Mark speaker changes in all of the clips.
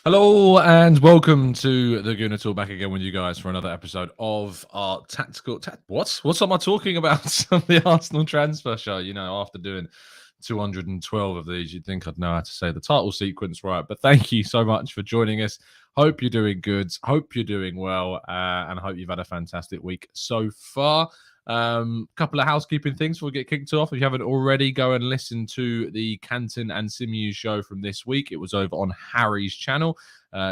Speaker 1: Hello and welcome to the Gooner Talk, back again with you guys for another episode of our tactical. What am I talking about? The Arsenal transfer show. You know, after doing 212 of these, you'd think I'd know how to say the title sequence right. But thank you so much for joining us. Hope you're doing good. Hope you're doing well, and hope you've had a fantastic week so far. Couple of housekeeping things before we get kicked off. If you haven't already, go and listen to the Canton and Simeon show from this week. It was over on Harry's channel.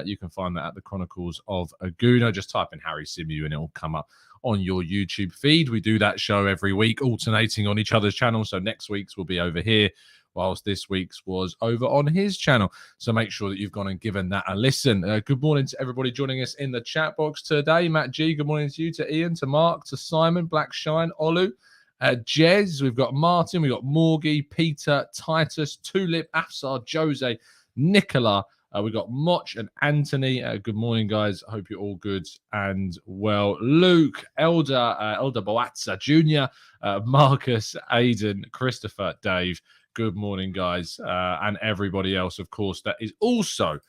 Speaker 1: You can find that at the Chronicles of a Gooner. Just type in Harry Simeon and it will come up on your YouTube feed. We do that show every week, alternating on each other's channels. So next week's will be over here, whilst this week's was over on his channel. So make sure that you've gone and given that a listen. Good morning to everybody joining us in the chat box today. Matt G, good morning to you, to Ian, to Mark, to Simon, Black Shine, Olu, Jez, we've got Martin, we've got Morgie, Peter, Titus, Tulip, Afsar, Jose, Nicola, we've got Moch and Anthony. Good morning, guys. I hope you're all good and well. Luke, Elder Boatza Jr., Marcus, Aidan, Christopher, Dave. Good morning, guys, and everybody else, of course, that is also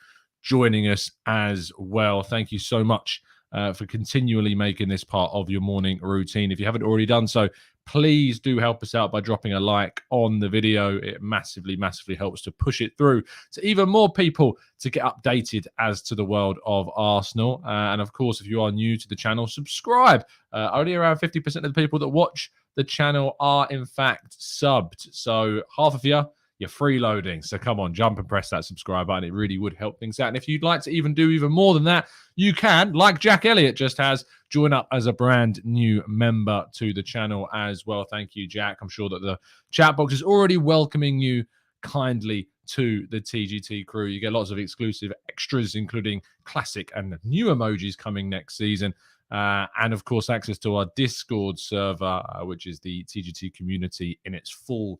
Speaker 1: joining us as well. Thank you so much for continually making this part of your morning routine. If you haven't already done so, please do help us out by dropping a like on the video. It massively, massively helps to push it through to even more people to get updated as to the world of Arsenal. And of course, if you are new to the channel, subscribe. Only around 50% of the people that watch the channel are in fact subbed. So half of you're freeloading. So come on, jump and press that subscribe button. It really would help things out. And if you'd like to even do even more than that, you can, like Jack Elliott just has, join up as a brand new member to the channel as well. Thank you, Jack. I'm sure that the chat box is already welcoming you kindly to the TGT crew. You get lots of exclusive extras, including classic and new emojis coming next season. And of course, access to our Discord server, which is the TGT community in its full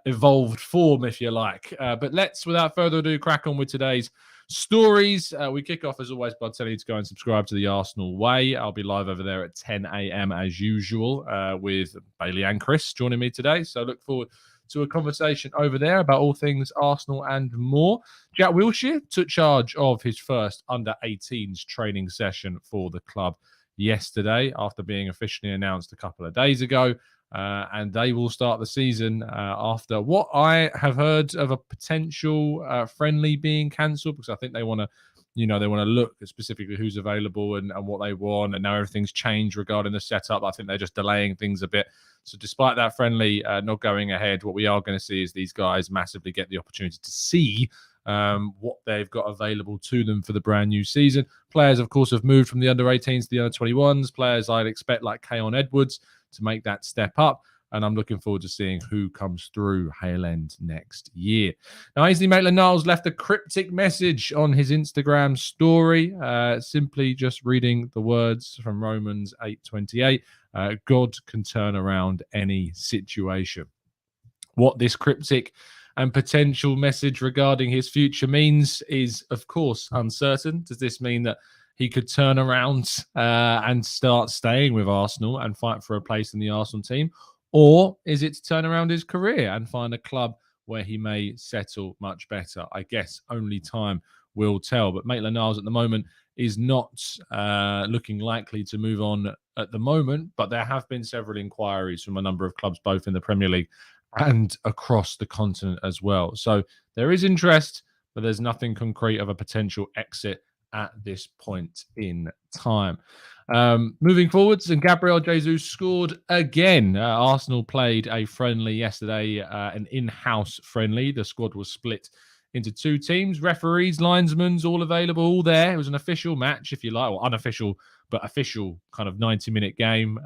Speaker 1: evolved form, if you like. But let's, without further ado, crack on with today's stories. We kick off, as always, by telling you to go and subscribe to the Arsenal Way. I'll be live over there at 10 a.m. as usual, with Bailey and Chris joining me today. So look forward to a conversation over there about all things Arsenal and more. Jack Wilshere took charge of his first under-18s training session for the club yesterday after being officially announced a couple of days ago. And they will start the season after what I have heard of a potential friendly being cancelled, because I think they want to, they want to look at specifically who's available and what they want. And now everything's changed regarding the setup. I think they're just delaying things a bit. So despite that friendly not going ahead, what we are going to see is these guys massively get the opportunity to see what they've got available to them for the brand new season. Players, of course, have moved from the under-18s to the under-21s. Players I'd expect like Keon Edwards to make that step up. And I'm looking forward to seeing who comes through Hale End next year. Now, Ainsley Maitland-Niles left a cryptic message on his Instagram story, simply just reading the words from Romans 8:28. God can turn around any situation. What this cryptic and potential message regarding his future means is, of course, uncertain. Does this mean that he could turn around and start staying with Arsenal and fight for a place in the Arsenal team? Or is it to turn around his career and find a club where he may settle much better? I guess only time will tell. But Maitland-Niles at the moment is not looking likely to move on at the moment. But there have been several inquiries from a number of clubs, both in the Premier League and across the continent as well. So there is interest, but there's nothing concrete of a potential exit at this point in time. Moving forwards, and Gabriel Jesus scored again. Arsenal played a friendly yesterday, an in-house friendly. The squad was split into two teams. Referees, linesmen, all available, all there. It was an official match, if you like, or unofficial, but official kind of 90-minute game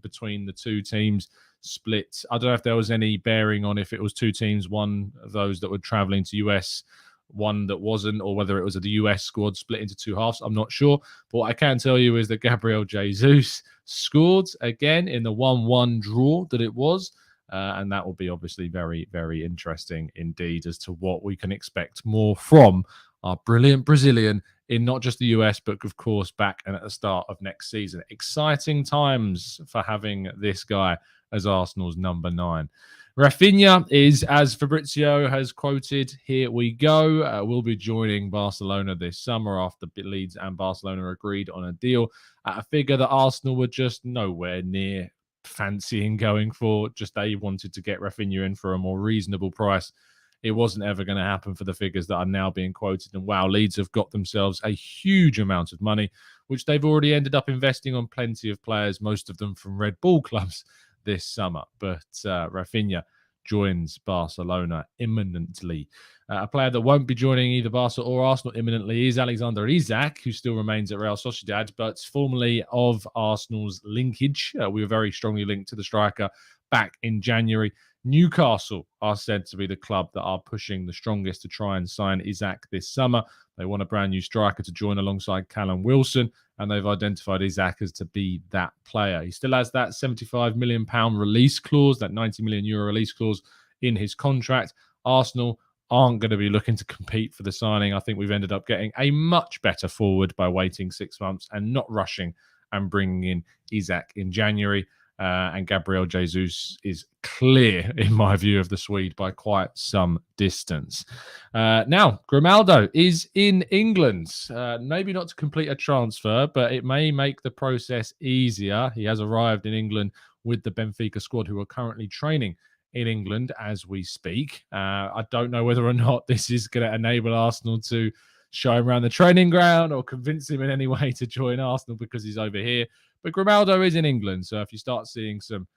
Speaker 1: between the two teams split. I don't know if there was any bearing on if it was two teams, one of those that were traveling to US, one that wasn't, or whether it was the US squad split into two halves. I'm not sure. But what I can tell you is that Gabriel Jesus scored again in the 1-1 draw that it was. And that will be obviously very, very interesting indeed as to what we can expect more from our brilliant Brazilian in not just the US, but of course back and at the start of next season. Exciting times for having this guy as Arsenal's number 9. Raphinha is, as Fabrizio has quoted, here we go. Will be joining Barcelona this summer after Leeds and Barcelona agreed on a deal at a figure that Arsenal were just nowhere near fancying going for. Just they wanted to get Raphinha in for a more reasonable price. It wasn't ever going to happen for the figures that are now being quoted. And wow, Leeds have got themselves a huge amount of money, which they've already ended up investing on plenty of players, most of them from Red Bull clubs this summer. But Raphinha joins Barcelona imminently. A player that won't be joining either Barca or Arsenal imminently is Alexander Isak, who still remains at Real Sociedad, but formerly of Arsenal's linkage. We were very strongly linked to the striker back in January. Newcastle are said to be the club that are pushing the strongest to try and sign Isak this summer. They want a brand new striker to join alongside Callum Wilson, and they've identified Isak as to be that player. He still has that £75 million release clause, that €90 million release clause in his contract. Arsenal aren't going to be looking to compete for the signing. I think we've ended up getting a much better forward by waiting 6 months and not rushing and bringing in Isak in January. And Gabriel Jesus is clear, in my view, of the Swede by quite some distance. Now, Grimaldo is in England. Maybe not to complete a transfer, but it may make the process easier. He has arrived in England with the Benfica squad, who are currently training in England as we speak. I don't know whether or not this is going to enable Arsenal to show him around the training ground or convince him in any way to join Arsenal because he's over here. But Grimaldo is in England, so if you start seeing some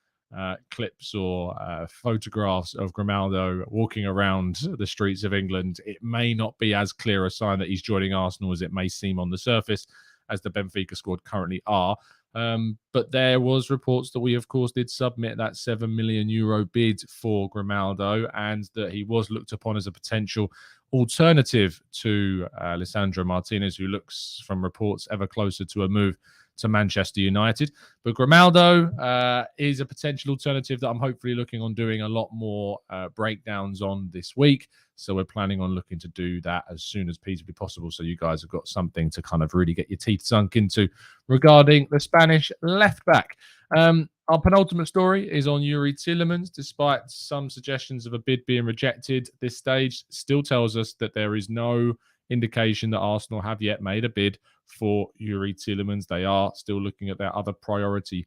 Speaker 1: clips or photographs of Grimaldo walking around the streets of England, it may not be as clear a sign that he's joining Arsenal as it may seem on the surface, as the Benfica squad currently are. But there was reports that we, of course, did submit that €7 million bid for Grimaldo, and that he was looked upon as a potential alternative to Lisandro Martinez, who looks, from reports, ever closer to a move to Manchester United. But Grimaldo is a potential alternative that I'm hopefully looking on doing a lot more breakdowns on this week. So we're planning on looking to do that as soon as feasibly possible, so you guys have got something to kind of really get your teeth sunk into regarding the Spanish left back. Our penultimate story is on Youri Tielemans. Despite some suggestions of a bid being rejected, this stage still tells us that there is no indication that Arsenal have yet made a bid for Youri Tielemans. They are still looking at their other priority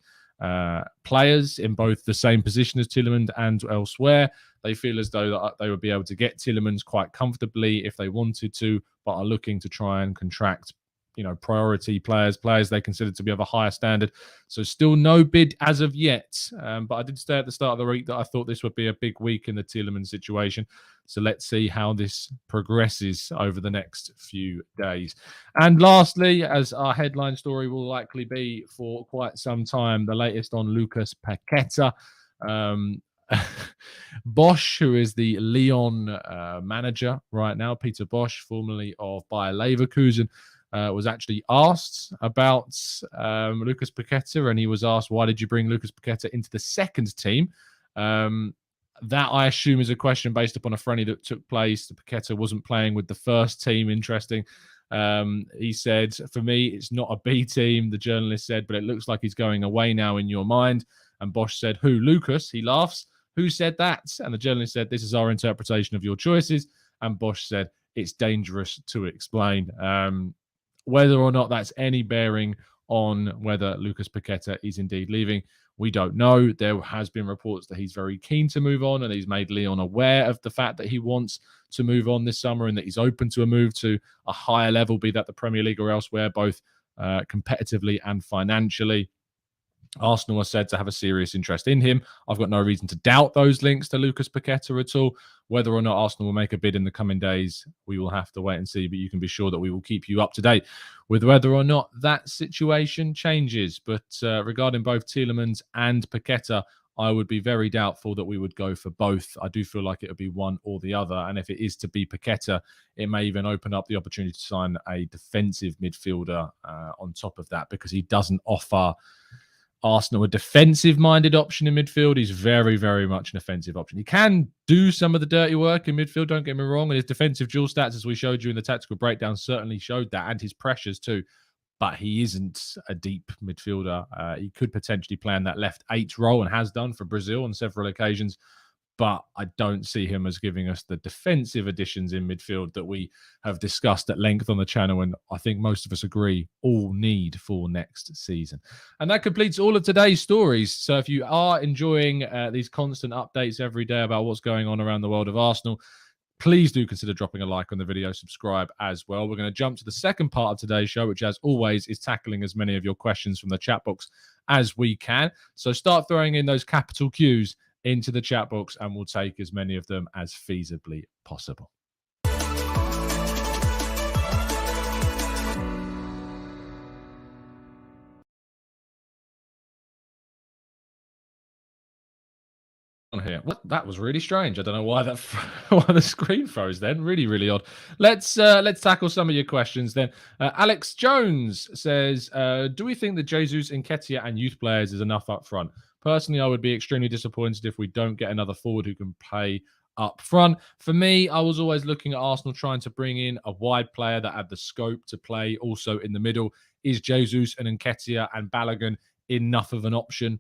Speaker 1: players in both the same position as Tielemans and elsewhere. They feel as though that they would be able to get Tielemans quite comfortably if they wanted to, but are looking to try and contract, priority players they consider to be of a higher standard. So still no bid as of yet. But I did say at the start of the week that I thought this would be a big week in the Tielemans situation. So let's see how this progresses over the next few days. And lastly, as our headline story will likely be for quite some time, the latest on Lucas Paqueta. Bosch, who is the Lyon manager right now, Peter Bosch, formerly of Bayer Leverkusen, was actually asked about Lucas Paqueta, and he was asked, why did you bring Lucas Paqueta into the second team? That, I assume, is a question based upon a friendly that took place. Paqueta wasn't playing with the first team. Interesting. He said, for me, it's not a B team, the journalist said, but it looks like he's going away now in your mind. And Bosch said, who? Lucas? He laughs. Who said that? And the journalist said, this is our interpretation of your choices. And Bosch said, it's dangerous to explain. Whether or not that's any bearing on whether Lucas Paqueta is indeed leaving, we don't know. There has been reports that he's very keen to move on, and he's made Lyon aware of the fact that he wants to move on this summer and that he's open to a move to a higher level, be that the Premier League or elsewhere, both competitively and financially. Arsenal are said to have a serious interest in him. I've got no reason to doubt those links to Lucas Paqueta at all. Whether or not Arsenal will make a bid in the coming days, we will have to wait and see. But you can be sure that we will keep you up to date with whether or not that situation changes. But regarding both Tielemans and Paqueta, I would be very doubtful that we would go for both. I do feel like it would be one or the other. And if it is to be Paqueta, it may even open up the opportunity to sign a defensive midfielder on top of that, because he doesn't offer Arsenal a defensive-minded option in midfield. He's very, very much an offensive option. He can do some of the dirty work in midfield, don't get me wrong, and his defensive dual stats, as we showed you in the tactical breakdown, certainly showed that, and his pressures too. But he isn't a deep midfielder. He could potentially play in that left 8 role and has done for Brazil on several occasions. but I don't see him as giving us the defensive additions in midfield that we have discussed at length on the channel, and I think most of us agree all need for next season. And that completes all of today's stories. So if you are enjoying these constant updates every day about what's going on around the world of Arsenal, please do consider dropping a like on the video, subscribe as well. We're going to jump to the second part of today's show, which as always is tackling as many of your questions from the chat box as we can. So start throwing in those capital Qs into the chat box and we'll take as many of them as feasibly possible. On here. What? That was really strange. I don't know why why the screen froze then. Really odd. Let's tackle some of your questions then. Alex Jones says, do we think that Jesus, Nketiah and youth players is enough up front? Personally, I would be extremely disappointed if we don't get another forward who can play up front. For me, I was always looking at Arsenal trying to bring in a wide player that had the scope to play also in the middle. Is Jesus and Nketiah and Balogun enough of an option?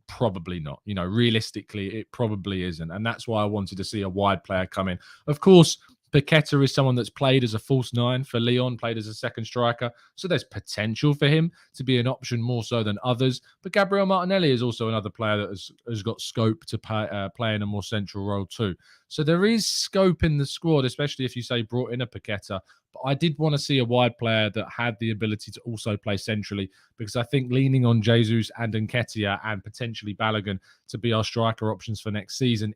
Speaker 1: Probably not. Realistically, it probably isn't. And that's why I wanted to see a wide player come in. Of course, Paqueta is someone that's played as a false nine for Lyon, played as a second striker. So there's potential for him to be an option more so than others. But Gabriel Martinelli is also another player that has got scope to play in a more central role too. So there is scope in the squad, especially if you say brought in a Paqueta. But I did want to see a wide player that had the ability to also play centrally, because I think leaning on Jesus and Nketiah and potentially Balogun to be our striker options for next season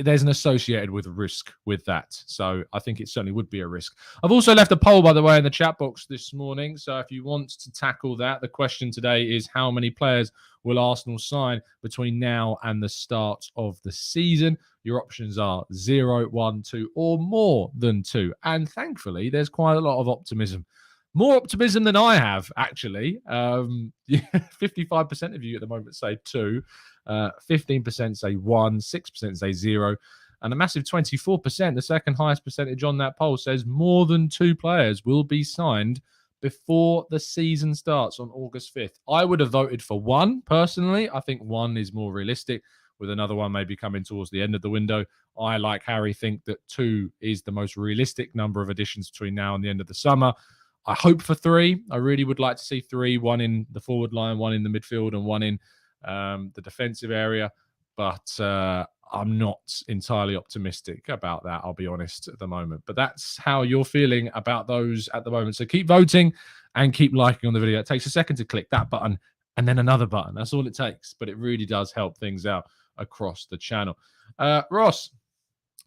Speaker 1: there's an associated with risk with that. So I think it certainly would be a risk. I've also left a poll, by the way, in the chat box this morning. So if you want to tackle that, the question today is how many players will Arsenal sign between now and the start of the season? Your options are 0, 1, 2, or more than 2. And thankfully, there's quite a lot of optimism. More optimism than I have, actually. 55% of you at the moment say 2. 15% say 1, 6% say 0, and a massive 24%, the second highest percentage on that poll, says more than 2 players will be signed before the season starts on August 5th. I would have voted for 1 personally. I think 1 is more realistic, with another one maybe coming towards the end of the window. I, like Harry, think that 2 is the most realistic number of additions between now and the end of the summer. I hope for 3. I really would like to see 3, 1 in the forward line, 1 in the midfield, and 1 in the defensive area, but I'm not entirely optimistic about that, I'll be honest, at the moment. But that's how you're feeling about those at the moment. So keep voting and keep liking on the video. It takes a second to click that button and then another button. That's all it takes, but it really does help things out across the channel. Ross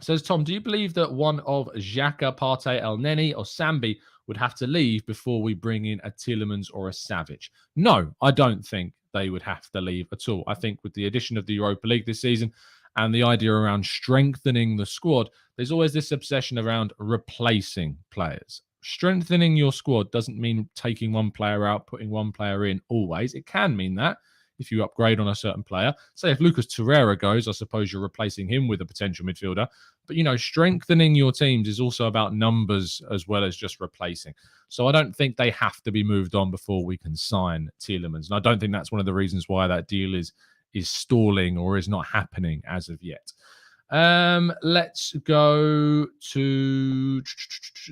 Speaker 1: says, Tom, do you believe that one of Xhaka, Partey, El Neni, or Sambi would have to leave before we bring in a Tielemans or a Savage? No, I don't think they would have to leave at all. I think with the addition of the Europa League this season and the idea around strengthening the squad, there's always this obsession around replacing players. Strengthening your squad doesn't mean taking one player out, putting one player in always. It can mean that if you upgrade on a certain player. Say if Lucas Torreira goes, I suppose you're replacing him with a potential midfielder. But, strengthening your teams is also about numbers as well as just replacing. So I don't think they have to be moved on before we can sign Tielemans. And I don't think that's one of the reasons why that deal is stalling or is not happening as of yet. Let's go to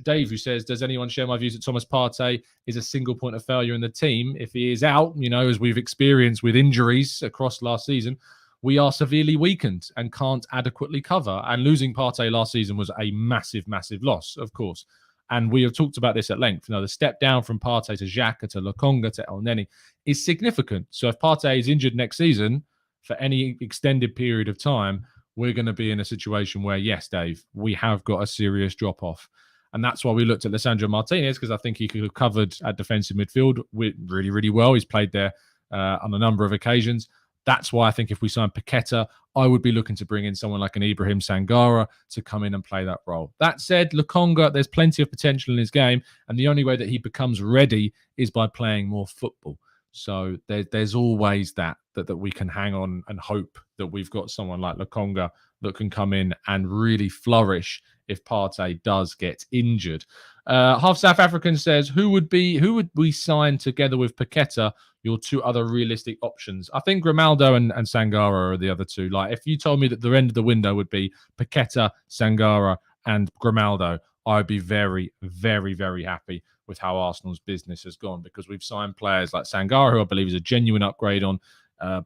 Speaker 1: Dave, who says, does anyone share my views that Thomas Partey is a single point of failure in the team? If he is out, as we've experienced with injuries across last season, we are severely weakened and can't adequately cover. And losing Partey last season was a massive, massive loss, of course. And we have talked about this at length. The step down from Partey to Xhaka to Lokonga to El Neni is significant. So if Partey is injured next season for any extended period of time, we're going to be in a situation where, yes, Dave, we have got a serious drop-off. And that's why we looked at Lisandro Martinez, because I think he could have covered at defensive midfield really, really well. He's played there on a number of occasions. That's why I think if we sign Paqueta, I would be looking to bring in someone like an Ibrahim Sangara to come in and play that role. That said, Lokonga, there's plenty of potential in his game, and the only way that he becomes ready is by playing more football. So there's always that we can hang on and hope that we've got someone like Lokonga that can come in and really flourish if Partey does get injured. Half South African says, who would we sign together with Paqueta? Your two other realistic options. I think Grimaldo and Sangara are the other two. Like, if you told me that the end of the window would be Paqueta, Sangara, and Grimaldo, I'd be very, very, very happy with how Arsenal's business has gone, because we've signed players like Sangara, who I believe is a genuine upgrade on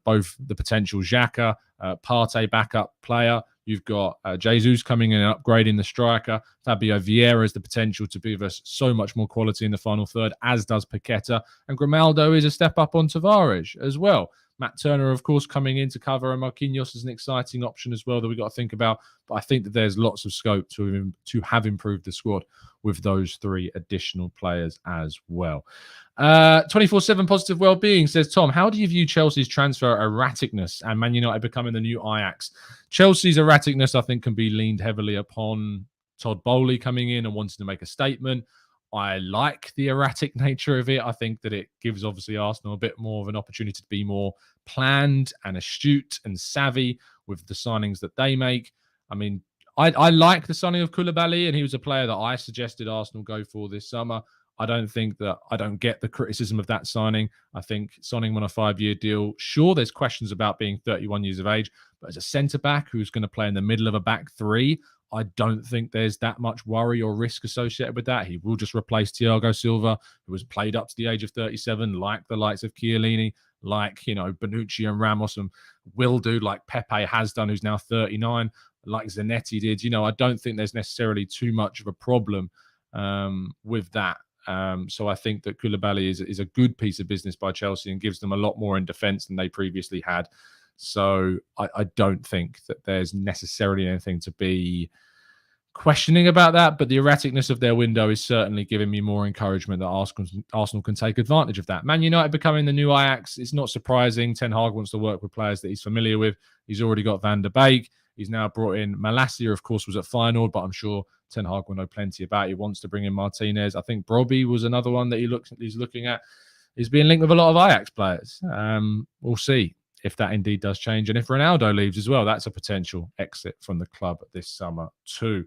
Speaker 1: both the potential Xhaka, Partey backup player. You've got Jesus coming in and upgrading the striker. Fabio Vieira has the potential to give us so much more quality in the final third, as does Paqueta. And Grimaldo is a step up on Tavares as well. Matt Turner, of course, coming in to cover, and Marquinhos is an exciting option as well that we've got to think about. But I think that there's lots of scope to have improved the squad with those three additional players as well. 24/7 Positive Wellbeing says, Tom, how do you view Chelsea's transfer erraticness and Man United becoming the new Ajax? Chelsea's erraticness, I think, can be leaned heavily upon Todd Bowley coming in and wanting to make a statement. I like the erratic nature of it. I think that it gives, obviously, Arsenal a bit more of an opportunity to be more planned and astute and savvy with the signings that they make. I mean, I like the signing of Koulibaly, and he was a player that I suggested Arsenal go for this summer. I don't get the criticism of that signing. I think signing him on a 5-year deal, sure, there's questions about being 31 years of age, but as a centre-back who's going to play in the middle of a back three, I don't think there's that much worry or risk associated with that. He will just replace Thiago Silva, who was played up to the age of 37, like the likes of Chiellini, like, Bonucci and Ramos, and will do, like Pepe has done, who's now 39, like Zanetti did. I don't think there's necessarily too much of a problem with that. So I think that Koulibaly is a good piece of business by Chelsea and gives them a lot more in defence than they previously had. So I don't think that there's necessarily anything to be questioning about that. But the erraticness of their window is certainly giving me more encouragement that Arsenal can take advantage of that. Man United becoming the new Ajax, it's not surprising. Ten Hag wants to work with players that he's familiar with. He's already got Van der Beek. He's now brought in Malacia, of course, was at Feyenoord, but I'm sure Ten Hag will know plenty about. He wants to bring in Martinez. I think Brobbey was another one that he's looking at. He's being linked with a lot of Ajax players. We'll see if that indeed does change. And if Ronaldo leaves as well, that's a potential exit from the club this summer too.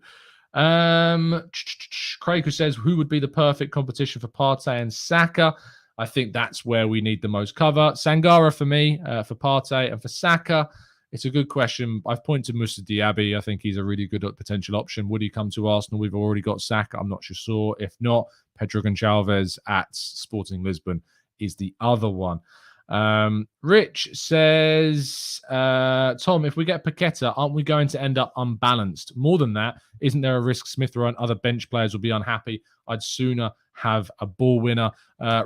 Speaker 1: Craig, who says, who would be the perfect competition for Partey and Saka? I think that's where we need the most cover. Sangara for me, for Partey, and for Saka, it's a good question. I've pointed to Moussa Diaby. I think he's a really good potential option. Would he come to Arsenal? We've already got Saka. I'm not sure. If not, Pedro Gonçalves at Sporting Lisbon is the other one. Rich says, Tom, if we get Paqueta, aren't we going to end up unbalanced? More than that, isn't there a risk Smith Rowe and other bench players will be unhappy? I'd sooner have a ball winner.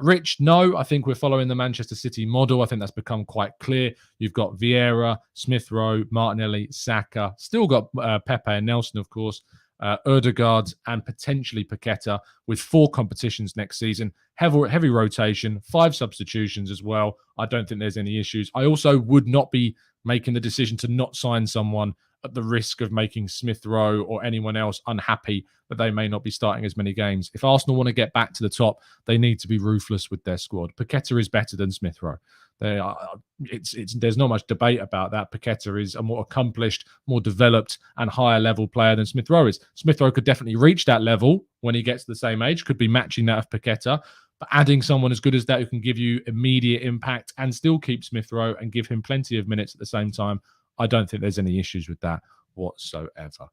Speaker 1: Rich, no, I think we're following the Manchester City model. I think that's become quite clear. You've got Vieira, Smith Rowe, Martinelli, Saka, still got Pepe and Nelson, of course, Ødegaard, and potentially Paqueta, with 4 competitions next season. Heavy rotation, 5 substitutions as well. I don't think there's any issues. I also would not be making the decision to not sign someone at the risk of making Smith Rowe or anyone else unhappy that they may not be starting as many games. If Arsenal want to get back to the top, they need to be ruthless with their squad. Paqueta is better than Smith Rowe. There's not much debate about that. Paqueta is a more accomplished, more developed, and higher level player than Smith Rowe is. Smith Rowe could definitely reach that level when he gets to the same age, could be matching that of Paqueta. But adding someone as good as that who can give you immediate impact and still keep Smith Rowe and give him plenty of minutes at the same time, I don't think there's any issues with that whatsoever.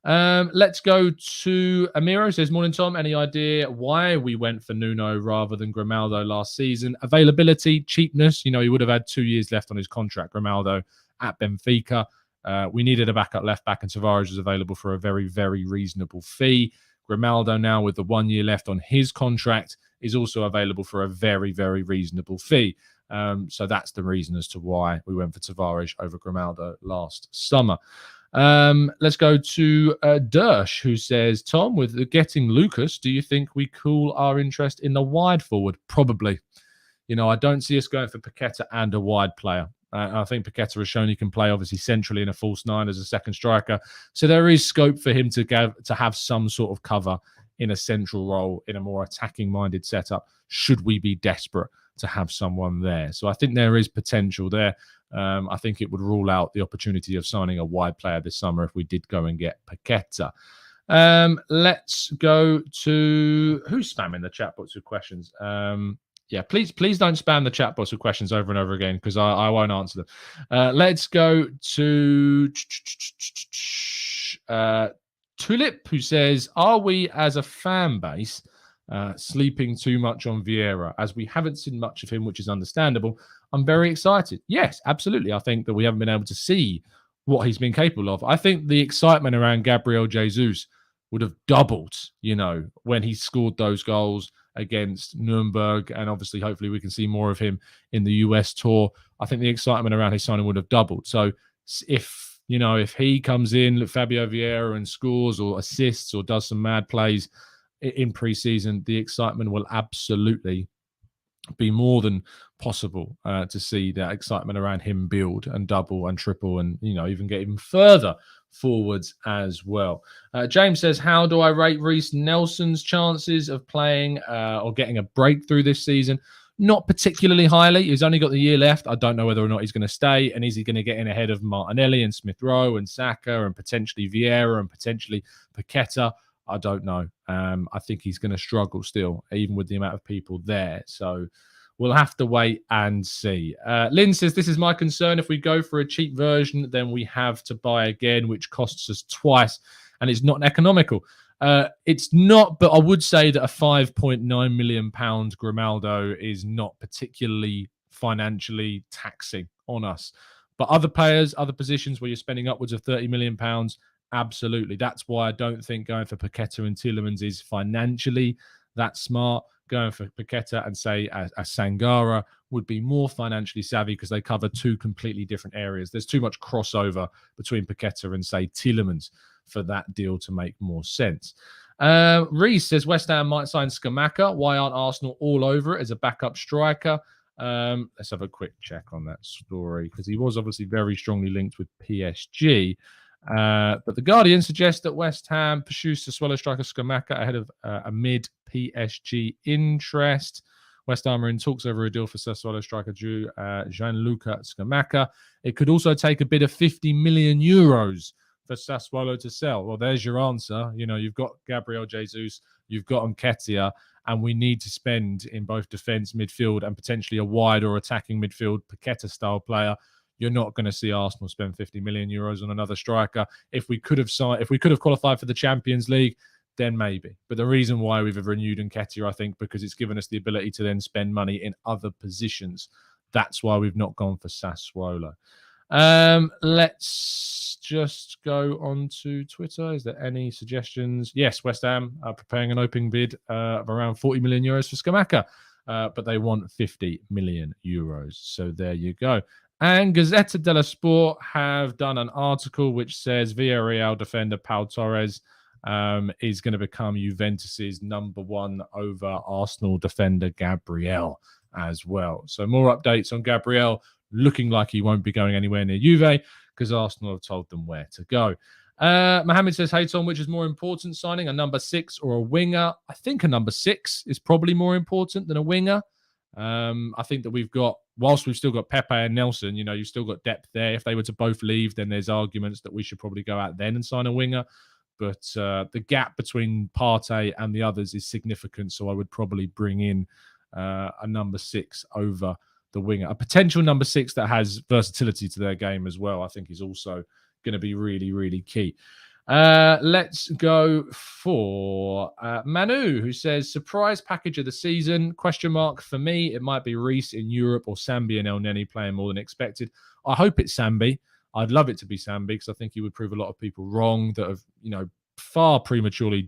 Speaker 1: Let's go to Amiro. Says, morning, Tom. Any idea why we went for Nuno rather than Grimaldo last season? Availability, cheapness. He would have had 2 years left on his contract, Grimaldo, at Benfica. We needed a backup left back, and Tavares was available for a very, very reasonable fee. Grimaldo now, with the 1 year left on his contract, is also available for a very, very reasonable fee. So that's the reason as to why we went for Tavares over Grimaldo last summer. Let's go to Dersh, who says, Tom, with getting Lucas, do you think we cool our interest in the wide forward? Probably. I don't see us going for Paqueta and a wide player. I think Paqueta has shown he can play, obviously, centrally in a false 9 as a second striker. So there is scope for him to have some sort of cover in a central role, in a more attacking-minded setup, should we be desperate to have someone there. So I think there is potential there. I think it would rule out the opportunity of signing a wide player this summer if we did go and get Paqueta. Let's go to who's spamming the chat box with questions. Yeah, please don't spam the chat box with questions over and over again because I won't answer them. Let's go to Tulip, who says, are we as a fan base sleeping too much on Vieira, as we haven't seen much of him, which is understandable? I'm very excited. Yes, absolutely. I think that we haven't been able to see what he's been capable of. I think the excitement around Gabriel Jesus would have doubled, when he scored those goals against Nuremberg, and obviously, hopefully, we can see more of him in the US tour. I think the excitement around his signing would have doubled. So if he comes in, Fabio Vieira, and scores or assists or does some mad plays in pre-season, the excitement will absolutely be more than possible to see that excitement around him build and double and triple and, even get even further forwards as well. James says, how do I rate Reiss Nelson's chances of playing or getting a breakthrough this season? Not particularly highly. He's only got the year left. I don't know whether or not he's going to stay. And is he going to get in ahead of Martinelli and Smith Rowe and Saka and potentially Vieira and potentially Paqueta? I don't know. I think he's going to struggle still, even with the amount of people there. So we'll have to wait and see. Lynn says, this is my concern. If we go for a cheap version, then we have to buy again, which costs us twice, and it's not economical. It's not, but I would say that a £5.9 million Grimaldo is not particularly financially taxing on us. But other players, other positions where you're spending upwards of £30 million, absolutely. That's why I don't think going for Paqueta and Tielemans is financially that smart. Going for Paqueta and, say, a Sangara would be more financially savvy because they cover two completely different areas. There's too much crossover between Paqueta and, say, Tielemans for that deal to make more sense. Reese says, West Ham might sign Scamacca. Why aren't Arsenal all over it as a backup striker? Let's have a quick check on that story because he was obviously very strongly linked with PSG. But the Guardian suggests that West Ham pursues Sassuolo striker Scamacca ahead of a mid-PSG interest. West Ham are in talks over a deal for Sassuolo striker Gianluca Scamacca. It could also take a bid of €50 million for Sassuolo to sell. Well, there's your answer. You've got Gabriel Jesus, you've got Nketiah, and we need to spend in both defence, midfield, and potentially a wide or attacking midfield Paqueta-style player. You're not going to see Arsenal spend €50 million on another striker. If we could have qualified for the Champions League, then maybe. But the reason why we've renewed Nketiah, I think, because it's given us the ability to then spend money in other positions. That's why we've not gone for Sassuolo. Let's just go on to Twitter. Is there any suggestions? Yes, West Ham are preparing an opening bid of around €40 million for Scamacca, but they want €50 million. So there you go. And Gazzetta dello Sport have done an article which says Villarreal defender Pau Torres is going to become Juventus's number one over Arsenal defender Gabriel as well. So more updates on Gabriel, looking like he won't be going anywhere near Juve because Arsenal have told them where to go. Mohammed says, hey Tom, which is more important, signing a number 6 or a winger? I think a number 6 is probably more important than a winger. I think that whilst we've still got Pepe and Nelson, you've still got depth there. If they were to both leave, then there's arguments that we should probably go out then and sign a winger. But the gap between Partey and the others is significant, so I would probably bring in a number 6 over the winger. A potential number 6 that has versatility to their game as well, I think is also going to be really, really key. Let's go for Manu, who says, surprise package of the season, ? For me, it might be Reiss in Europe or Sambi and El Neni playing more than expected. I hope it's Sambi. I'd love it to be Sambi because I think he would prove a lot of people wrong that have, far prematurely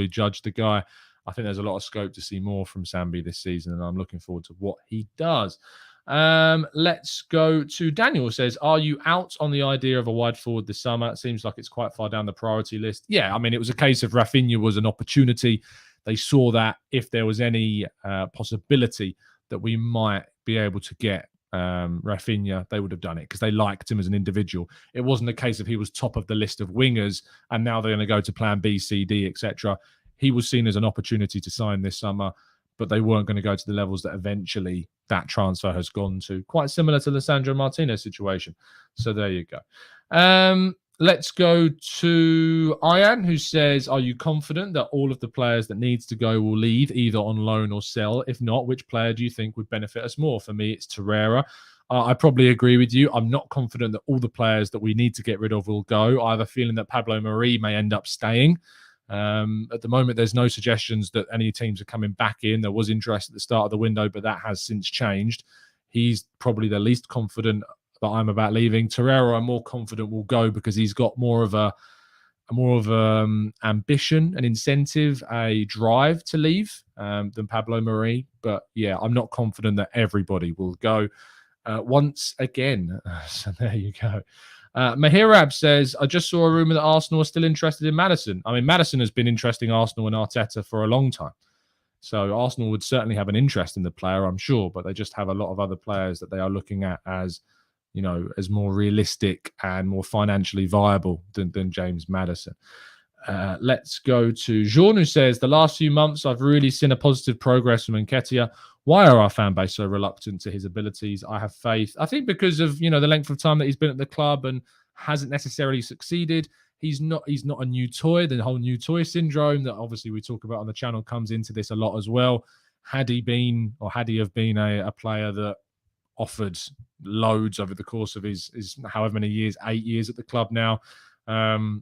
Speaker 1: judged the guy. I think there's a lot of scope to see more from Sambi this season, and I'm looking forward to what he does. Let's go to Daniel, who says, are you out on the idea of a wide forward this summer? It seems like it's quite far down the priority list. Yeah, I mean, it was a case of Raphinha was an opportunity. They saw that if there was any possibility that we might be able to get Raphinha, they would have done it because they liked him as an individual. It wasn't a case of he was top of the list of wingers and now they're going to go to plan B, C, D, etc. He was seen as an opportunity to sign this summer. but they weren't going to go to the levels that eventually that transfer has gone to. Quite similar to the Lisandro Martinez situation. So there you go. Let's go to Ian, who says, are you confident that all of the players that needs to go will leave either on loan or sell? If not, which player do you think would benefit us more? For me, it's Torreira. I probably agree with you. I'm not confident that all the players that we need to get rid of will go. I have a feeling that Pablo Mari may end up staying. At the moment, there's no suggestions that any teams are coming back in. There was interest at the start of the window, but that has since changed. He's probably the least confident that I'm about leaving. Torreira, I'm more confident will go because he's got more of ambition, an incentive, a drive to leave than Pablo Mari. But yeah, I'm not confident that everybody will go once again. So there you go. Mahirab says, I just saw a rumour that Arsenal are still interested in Maddison. I mean, Maddison has been interesting Arsenal and Arteta for a long time. So Arsenal would certainly have an interest in the player, I'm sure, but they just have a lot of other players that they are looking at as, you know, as more realistic and more financially viable than James Maddison. Let's go to Jean, who says, the last few months, I've really seen a positive progress from Nketiah. Why are our fan base so reluctant to his abilities? I have faith. I think because of, you know, the length of time that he's been at the club and hasn't necessarily succeeded. He's not a new toy. The whole new toy syndrome that obviously we talk about on the channel comes into this a lot as well. Had he have been a player that offered loads over the course of his however many years, 8 years at the club now,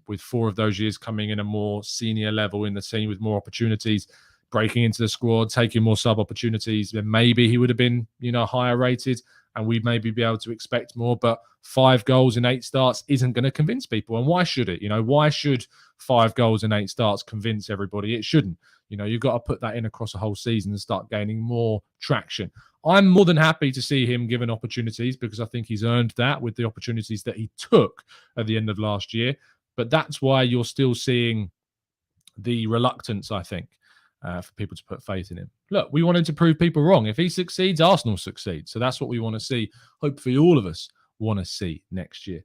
Speaker 1: with 4 of those years coming in a more senior level in the team with more opportunities, breaking into the squad, taking more sub opportunities, then maybe he would have been, you know, higher rated and we'd maybe be able to expect more. But 5 goals in 8 starts isn't going to convince people. And why should it? You know, why should 5 goals in 8 starts convince everybody? It shouldn't. You know, you've got to put that in across a whole season and start gaining more traction. I'm more than happy to see him given opportunities because I think he's earned that with the opportunities that he took at the end of last year. But that's why you're still seeing the reluctance, I think, for people to put faith in him. Look, we wanted to prove people wrong. If he succeeds, Arsenal succeed. So that's what we want to see. Hopefully all of us want to see next year.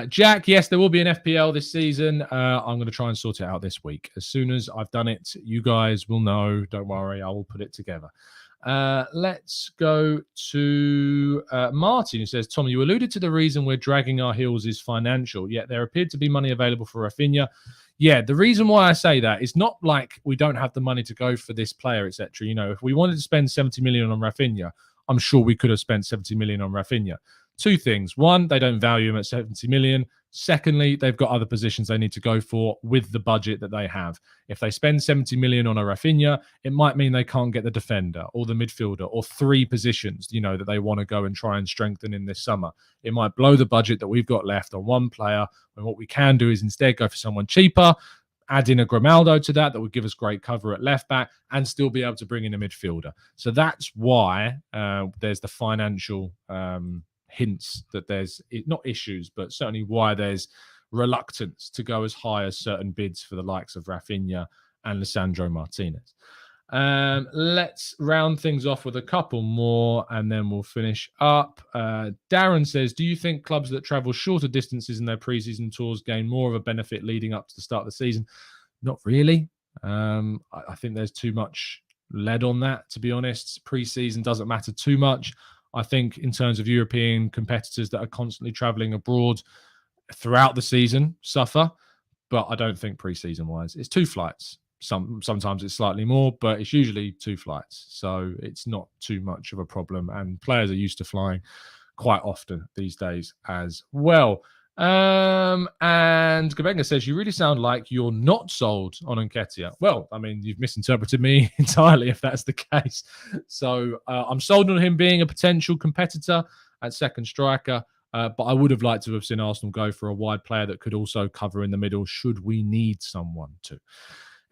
Speaker 1: Jack, yes, there will be an FPL this season. I'm going to try and sort it out this week. As soon as I've done it, you guys will know. Don't worry, I will put it together. Let's go to Martin, who says, Tom, you alluded to the reason we're dragging our heels is financial, yet there appeared to be money available for Raphinha. Yeah, the reason why I say that is not like we don't have the money to go for this player, etc. You know, if we wanted to spend 70 million on Raphinha, I'm sure we could have spent 70 million on Raphinha. 2 things. One, they don't value him at 70 million. Secondly, they've got other positions they need to go for with the budget that they have. If they spend 70 million on a Raphinha, it might mean they can't get the defender or the midfielder or 3 positions, you know, that they want to go and try and strengthen in this summer. It might blow the budget that we've got left on one player. And what we can do is instead go for someone cheaper, add in a Grimaldo to that would give us great cover at left back and still be able to bring in a midfielder. So that's why there's the financial hints that there's not issues, but certainly why there's reluctance to go as high as certain bids for the likes of Raphinha and Lisandro Martinez. Let's round things off with a couple more and then we'll finish up. Darren says, do you think clubs that travel shorter distances in their preseason tours gain more of a benefit leading up to the start of the season? Not really. I think there's too much lead on that, to be honest. Preseason doesn't matter too much. I think in terms of European competitors that are constantly traveling abroad throughout the season suffer, but I don't think pre-season wise. It's 2 flights. Sometimes it's slightly more, but it's usually 2 flights. So it's not too much of a problem. And players are used to flying quite often these days as well. And Gabenga says, you really sound like you're not sold on Nketiah. Well, I mean, you've misinterpreted me entirely if that's the case. So I'm sold on him being a potential competitor at second striker. But I would have liked to have seen Arsenal go for a wide player that could also cover in the middle should we need someone to.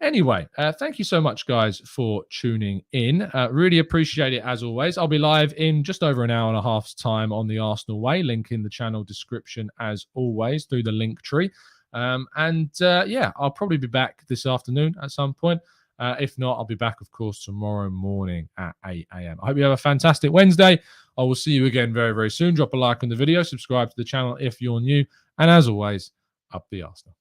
Speaker 1: Anyway, thank you so much, guys, for tuning in. Really appreciate it, as always. I'll be live in just over an hour and a half's time on the Arsenal Way. Link in the channel description, as always, through the link tree. Yeah, I'll probably be back this afternoon at some point. If not, I'll be back, of course, tomorrow morning at 8 a.m. I hope you have a fantastic Wednesday. I will see you again very, very soon. Drop a like on the video. Subscribe to the channel if you're new. And as always, up the Arsenal.